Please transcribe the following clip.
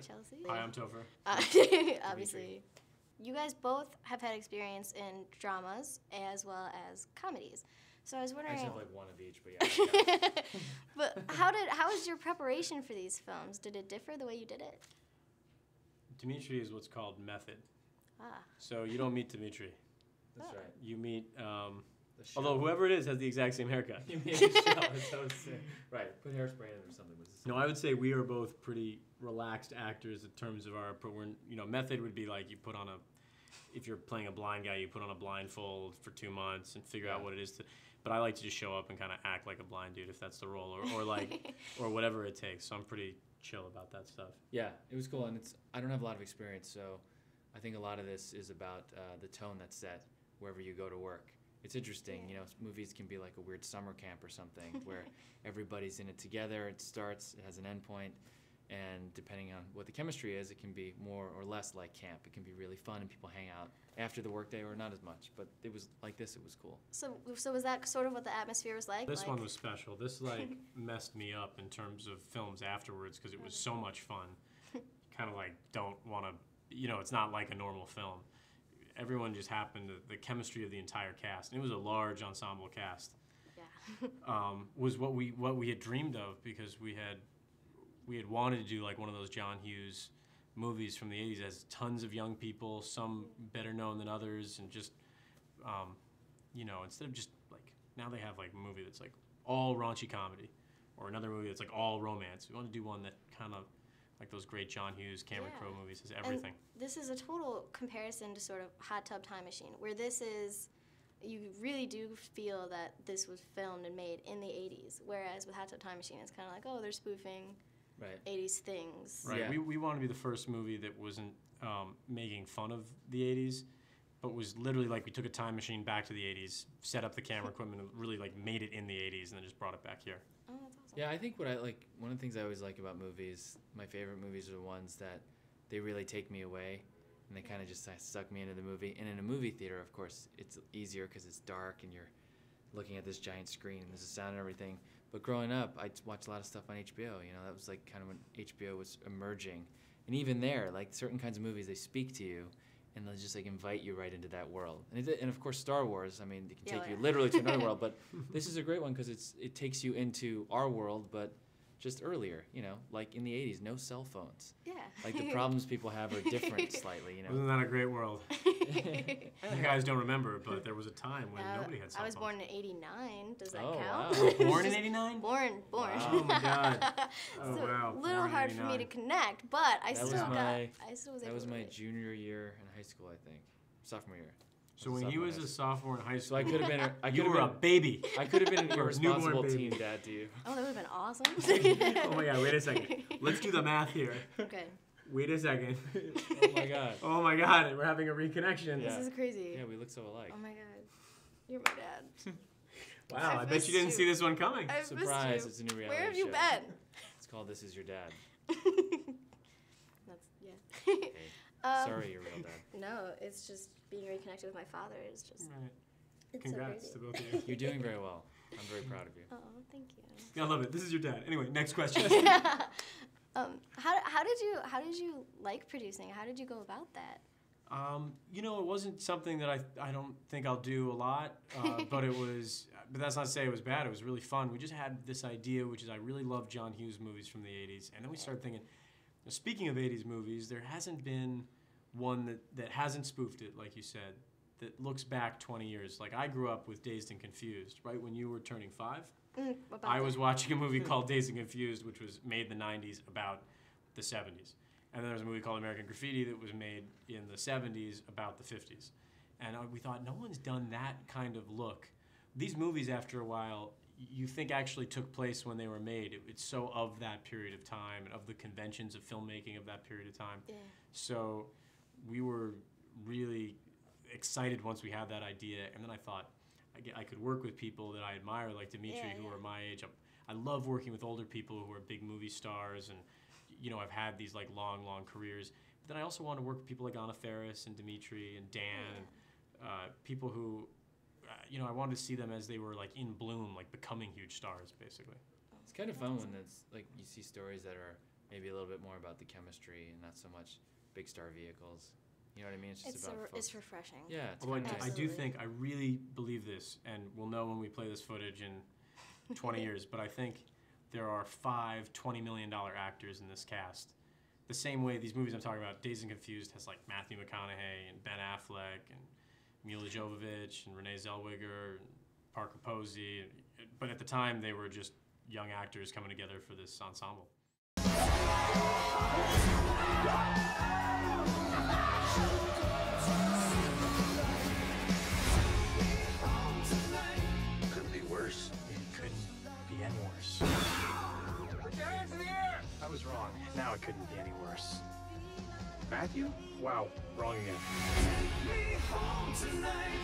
Chelsea. Hi, I'm Topher. Obviously. You guys both have had experience in dramas as well as comedies. So I was wondering... I just have like one of each, but yeah. But how was your preparation for these films? Did it differ the way you did it? Demetri is what's called method. Ah. So you don't meet Demetri. That's right. You meet... The although whoever it is has the exact same haircut. You mean the shell, that's so sick. Right, put hairspray in it or something. No, I would say we are both pretty relaxed actors in terms of our... method would be like you put on a... If you're playing a blind guy, you put on a blindfold for 2 months and figure out what it is to... But I like to just show up and kind of act like a blind dude if that's the role, or like, or whatever it takes. So I'm pretty chill about that stuff. Yeah, it was cool, and I don't have a lot of experience, so I think a lot of this is about the tone that's set wherever you go to work. It's interesting, you know, movies can be like a weird summer camp or something where everybody's in it together, it starts, it has an end point, and depending on what the chemistry is, it can be more or less like camp. It can be really fun and people hang out after the workday or not as much, but it was like this, it was cool. So was that sort of what the atmosphere was like? This one was special. This like messed me up in terms of films afterwards because it was so much fun. Kind of like don't want to, you know, it's not like a normal film. Everyone just happened to, the chemistry of the entire cast, and it was a large ensemble cast. Yeah. Was what we had dreamed of because we had wanted to do like one of those John Hughes movies from the 80s as tons of young people, some better known than others, and just, you know, instead of just like, now they have like a movie that's like all raunchy comedy, or another movie that's like all romance. We want to do one that kind of, like those great John Hughes, Cameron Crowe movies, has everything. And this is a total comparison to sort of Hot Tub Time Machine, where this is, you really do feel that this was filmed and made in the 80s, whereas with Hot Tub Time Machine, it's kind of like, oh, they're spoofing 80s things. Right. Yeah. We wanted to be the first movie that wasn't making fun of the 80s, but was literally like we took a time machine back to the 80s, set up the camera equipment, and really like made it in the 80s, and then just brought it back here. Oh, that's awesome. Yeah, I think what I like, one of the things I always like about movies, my favorite movies are the ones that they really take me away, and they kind of just suck me into the movie. And in a movie theater, of course, it's easier because it's dark and you're looking at this giant screen and there's a sound and everything. But growing up, I watched a lot of stuff on HBO. You know, that was like kind of when HBO was emerging. And even there, like certain kinds of movies, they speak to you and they'll just like invite you right into that world. And of course, Star Wars, I mean, it can take you literally to another world. But this is a great one because it takes you into our world, but just earlier, you know, like in the 80s, no cell phones. Yeah. Like the problems people have are different slightly, you know. Wasn't that a great world? You guys don't remember, but there was a time when nobody had cell phones. I was born in '89. Does that count? Wow. Born in '89? Born. Wow. Oh my God. Oh so wow. A little hard for me to connect, but I still was able That was my to junior year in high school, I think. Sophomore year. So when he was a sophomore in high school, so I could have been you were a baby. I could have been an irresponsible baby. teen dad to you. Oh, that would have been awesome. Oh my God, wait a second. Let's do the math here. Okay. Wait a second. Oh my God. Oh my God, we're having a reconnection. This is crazy. Yeah, we look so alike. Oh my God. You're my dad. Wow, I bet you didn't see this one coming. Surprise, it's a new reality show. Where have you been? It's called This Is Your Dad. That's, yeah. Hey, sorry, your real dad. No, it's just being reconnected with my father is just... Right. It's Congrats so to both of you. You're doing very well. I'm very proud of you. Oh, thank you. Yeah, I love it. This is your dad. Anyway, next question. How did you like producing? How did you go about that? You know, it wasn't something that I don't think I'll do a lot, but that's not to say it was bad. It was really fun. We just had this idea, which is I really love John Hughes movies from the 80s, and then we started thinking, speaking of 80s movies, there hasn't been one that hasn't spoofed it, like you said, that looks back 20 years. Like I grew up with Dazed and Confused, right when you were turning 5. I was watching a movie called Dazed and Confused, which was made in the 90s about the 70s. And then there was a movie called American Graffiti that was made in the 70s about the 50s. And we thought, no one's done that kind of look. These movies, after a while, you think actually took place when they were made. It's so of that period of time and of the conventions of filmmaking of that period of time. Yeah. So we were really excited once we had that idea. And then I thought, I could work with people that I admire, like Demetri, who are my age. I love working with older people who are big movie stars, and you know, I've had these like long careers. But then I also want to work with people like Anna Faris and Demetri and Dan, people who, you know, I wanted to see them as they were like in bloom, like becoming huge stars, basically. It's kind of fun when it's like you see stories that are maybe a little bit more about the chemistry and not so much big star vehicles. You know what I mean? It's just It's about it's refreshing. yeah, it's Although kinda I nice. do Absolutely. think, I really believe this, and we'll know when we play this footage in 20 years, but I think there are 5 $20 million actors in this cast. The same way these movies I'm talking about, Dazed and Confused, has like Matthew McConaughey and Ben Affleck and Mila Jovovich and Renee Zellweger and Parker Posey. But at the time, they were just young actors coming together for this ensemble. Couldn't be worse. It couldn't be any worse. Put your hands in the air! I was wrong. Now it couldn't be any worse. Matthew? Wow, wrong again. Take me home tonight.